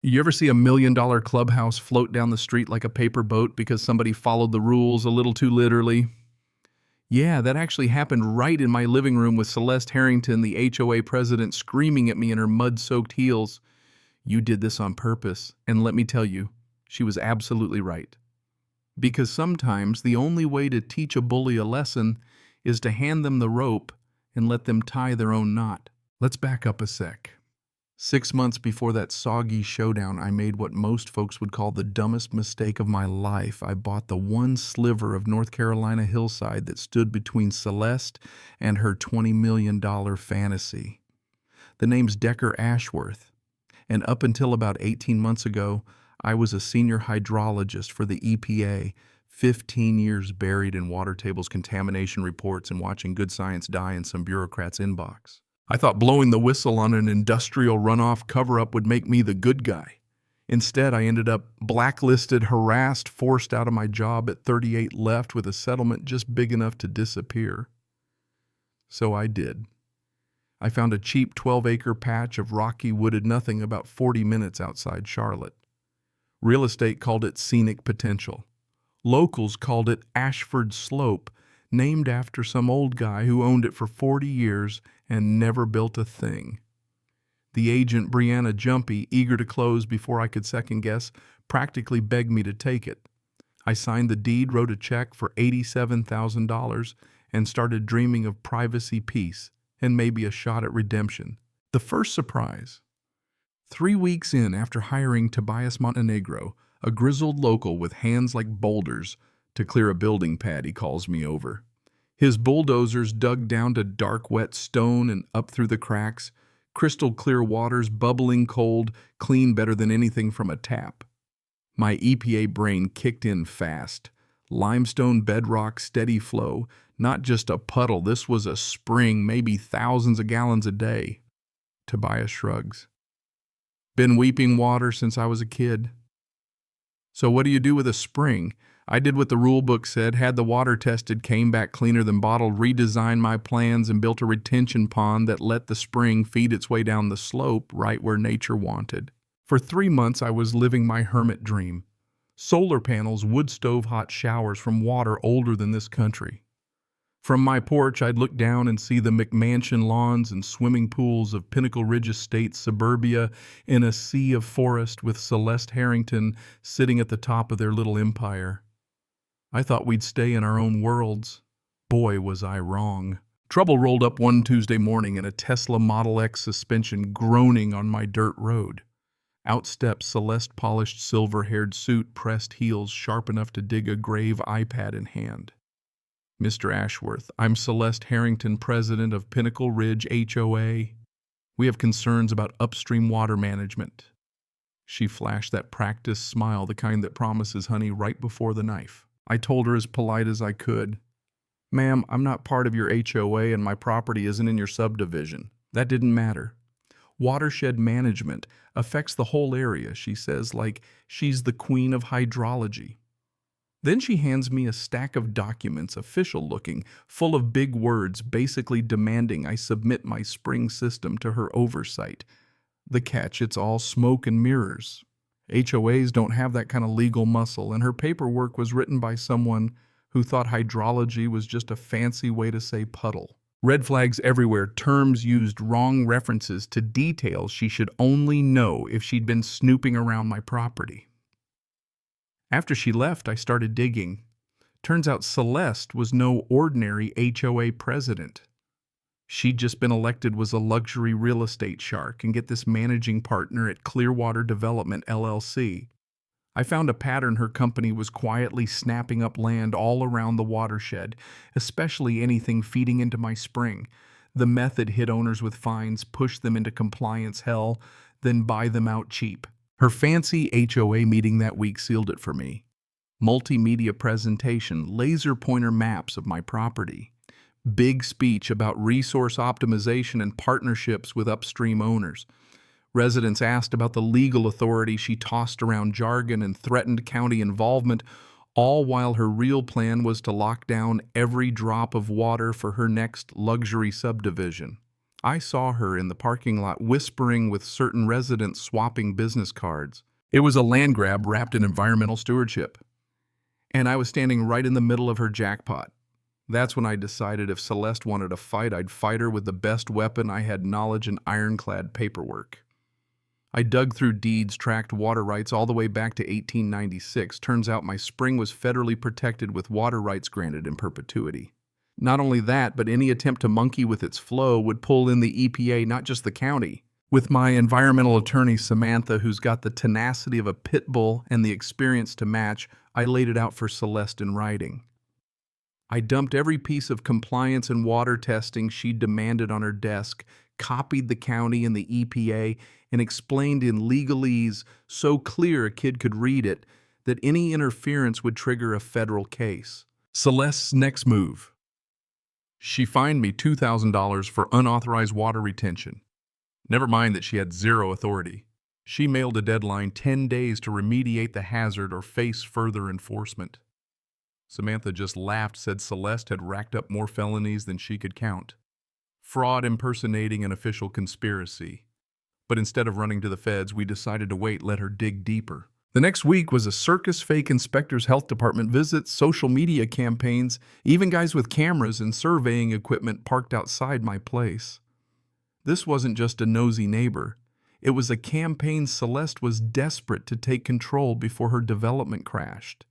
You ever see $1 million clubhouse float down the street like a paper boat because somebody followed the rules a little too literally? Yeah, that actually happened right in my living room with Celeste Harrington, the HOA president, screaming at me in her mud-soaked heels. You did this on purpose, and let me tell you, she was absolutely right. Because sometimes the only way to teach a bully a lesson is to hand them the rope and let them tie their own knot. Let's back up a sec. 6 months before that soggy showdown, I made what most folks would call the dumbest mistake of my life. I bought the one sliver of North Carolina hillside that stood between Celeste and her $20 million fantasy. The name's Decker Ashworth, and up until about 18 months ago, I was a senior hydrologist for the EPA, 15 years buried in water tables, contamination reports, and watching good science die in some bureaucrat's inbox. I thought blowing the whistle on an industrial runoff cover-up would make me the good guy. Instead, I ended up blacklisted, harassed, forced out of my job at 38 left with a settlement just big enough to disappear. So I did. I found a cheap 12-acre patch of rocky wooded nothing about 40 minutes outside Charlotte. Real estate called it scenic potential. Locals called it Ashford Slope, named after some old guy who owned it for 40 years and never built a thing. The agent, Brianna Jumpy, eager to close before I could second guess, practically begged me to take it. I signed the deed, wrote a check for $87,000, and started dreaming of privacy, peace, and maybe a shot at redemption. The first surprise. 3 weeks in, after hiring Tobias Montenegro, a grizzled local with hands like boulders, to clear a building pad, he calls me over. His bulldozers dug down to dark, wet stone and up through the cracks, crystal clear waters, bubbling cold, clean better than anything from a tap. My EPA brain kicked in fast. Limestone bedrock, steady flow, not just a puddle, this was a spring, maybe thousands of gallons a day. Tobias shrugs. Been weeping water since I was a kid. So what do you do with a spring? I did what the rule book said, had the water tested, came back cleaner than bottled, redesigned my plans, and built a retention pond that let the spring feed its way down the slope right where nature wanted. For 3 months, I was living my hermit dream. Solar panels, wood stove hot showers from water older than this country. From my porch, I'd look down and see the McMansion lawns and swimming pools of Pinnacle Ridge Estates suburbia in a sea of forest with Celeste Harrington sitting at the top of their little empire. I thought we'd stay in our own worlds. Boy, was I wrong. Trouble rolled up one Tuesday morning in a Tesla Model X suspension groaning on my dirt road. Out steps Celeste, polished silver-haired suit, pressed heels sharp enough to dig a grave, iPad in hand. Mr. Ashworth, I'm Celeste Harrington, president of Pinnacle Ridge HOA. We have concerns about upstream water management. She flashed that practiced smile, the kind that promises honey right before the knife. I told her as polite as I could, "Ma'am, I'm not part of your HOA and my property isn't in your subdivision." That didn't matter. Watershed management affects the whole area, she says, like she's the queen of hydrology. Then she hands me a stack of documents, official looking, full of big words, basically demanding I submit my spring system to her oversight. The catch, it's all smoke and mirrors. HOAs don't have that kind of legal muscle, and her paperwork was written by someone who thought hydrology was just a fancy way to say puddle. Red flags everywhere, terms used, wrong references to details she should only know if she'd been snooping around my property. After she left, I started digging. Turns out Celeste was no ordinary HOA president. She'd just been elected was a luxury real estate shark, and get this, managing partner at Clearwater Development, LLC. I found a pattern. Her company was quietly snapping up land all around the watershed, especially anything feeding into my spring. The method hit owners with fines, push them into compliance hell, then buy them out cheap. Her fancy HOA meeting that week sealed it for me. Multimedia presentation, laser pointer maps of my property. Big speech about resource optimization and partnerships with upstream owners. Residents asked about the legal authority. She tossed around jargon and threatened county involvement, all while her real plan was to lock down every drop of water for her next luxury subdivision. I saw her in the parking lot whispering with certain residents swapping business cards. It was a land grab wrapped in environmental stewardship. And I was standing right in the middle of her jackpot. That's when I decided if Celeste wanted a fight, I'd fight her with the best weapon I had: knowledge and ironclad paperwork. I dug through deeds, tracked water rights all the way back to 1896. Turns out my spring was federally protected with water rights granted in perpetuity. Not only that, but any attempt to monkey with its flow would pull in the EPA, not just the county. With my environmental attorney, Samantha, who's got the tenacity of a pit bull and the experience to match, I laid it out for Celeste in writing. I dumped every piece of compliance and water testing she demanded on her desk, copied the county and the EPA, and explained in legalese so clear a kid could read it that any interference would trigger a federal case. Celeste's next move. She fined me $2,000 for unauthorized water retention. Never mind that she had zero authority. She mailed a deadline 10 days to remediate the hazard or face further enforcement. Samantha just laughed, said Celeste had racked up more felonies than she could count. Fraud, impersonating an official conspiracy. But instead of running to the feds, we decided to wait, let her dig deeper. The next week was a circus, fake inspectors, health department visits, social media campaigns, even guys with cameras and surveying equipment parked outside my place. This wasn't just a nosy neighbor. It was a campaign Celeste was desperate to take control before her development crashed.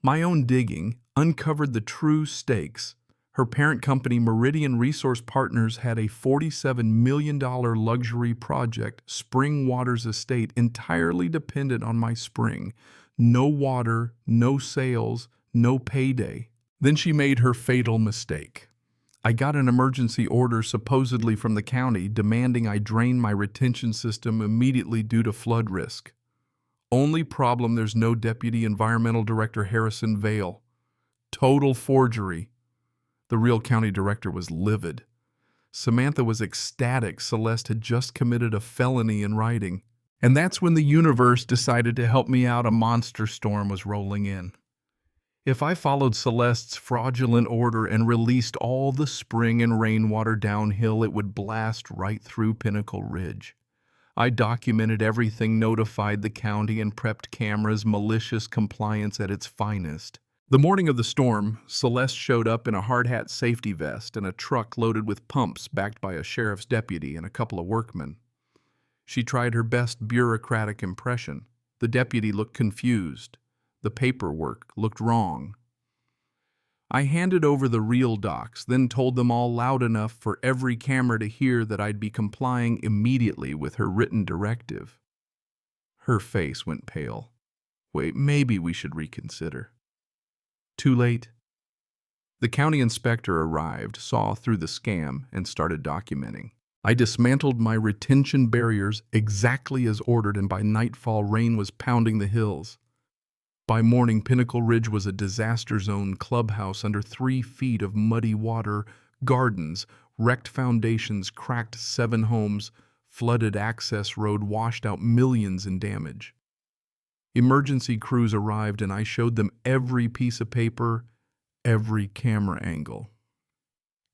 My own digging uncovered the true stakes. Her parent company, Meridian Resource Partners, had a $47 million luxury project, Springwater's estate, entirely dependent on my spring. No water, no sales, no payday. Then she made her fatal mistake. I got an emergency order supposedly from the county demanding I drain my retention system immediately due to flood risk. Only problem, there's no Deputy Environmental Director Harrison Vale. Total forgery. The real county director was livid. Samantha was ecstatic Celeste had just committed a felony in writing. And that's when the universe decided to help me out. A monster storm was rolling in. If I followed Celeste's fraudulent order and released all the spring and rainwater downhill, it would blast right through Pinnacle Ridge. I documented everything, notified the county, and prepped cameras, malicious compliance at its finest. The morning of the storm, Celeste showed up in a hard hat, safety vest, and a truck loaded with pumps backed by a sheriff's deputy and a couple of workmen. She tried her best bureaucratic impression. The deputy looked confused. The paperwork looked wrong. I handed over the real docs, then told them all loud enough for every camera to hear that I'd be complying immediately with her written directive. Her face went pale. Wait, maybe we should reconsider. Too late. The county inspector arrived, saw through the scam, and started documenting. I dismantled my retention barriers exactly as ordered, and by nightfall, rain was pounding the hills. By morning, Pinnacle Ridge was a disaster zone clubhouse under 3 feet of muddy water, gardens, wrecked foundations, cracked 7 homes, flooded access road, washed out millions in damage. Emergency crews arrived, and I showed them every piece of paper, every camera angle.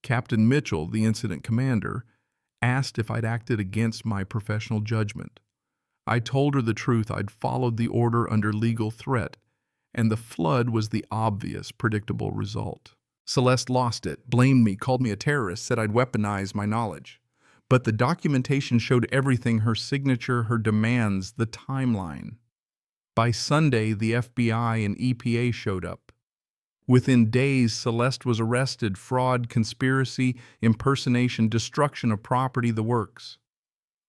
Captain Mitchell, the incident commander, asked if I'd acted against my professional judgment. I told her the truth. I'd followed the order under legal threat, and the flood was the obvious, predictable result. Celeste lost it, blamed me, called me a terrorist, said I'd weaponized my knowledge. But the documentation showed everything: her signature, her demands, the timeline. By Sunday, the FBI and EPA showed up. Within days, Celeste was arrested: fraud, conspiracy, impersonation, destruction of property, the works.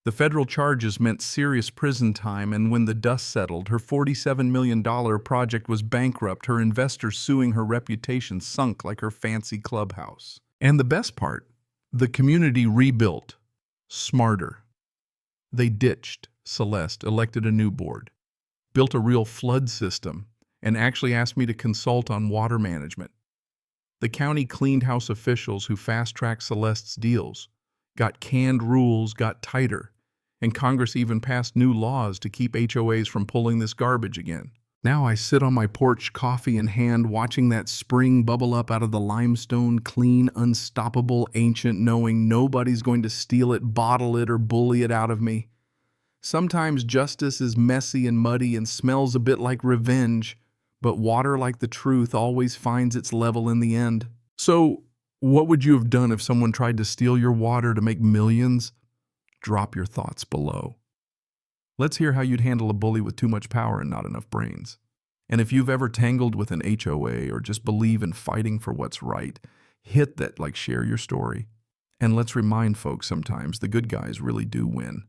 The federal charges meant serious prison time, and when the dust settled, her $47 million project was bankrupt, her investors suing, her reputation sunk like her fancy clubhouse. And the best part, the community rebuilt. Smarter. They ditched Celeste, elected a new board, built a real flood system, and actually asked me to consult on water management. The county cleaned house officials who fast-tracked Celeste's deals, got canned rules, got tighter, and Congress even passed new laws to keep HOAs from pulling this garbage again. Now I sit on my porch, coffee in hand, watching that spring bubble up out of the limestone, clean, unstoppable, ancient, knowing nobody's going to steal it, bottle it, or bully it out of me. Sometimes justice is messy and muddy and smells a bit like revenge, but water, like the truth, always finds its level in the end. So, what would you have done if someone tried to steal your water to make millions? Drop your thoughts below. Let's hear how you'd handle a bully with too much power and not enough brains. And if you've ever tangled with an HOA or just believe in fighting for what's right, hit that share your story. And let's remind folks sometimes the good guys really do win.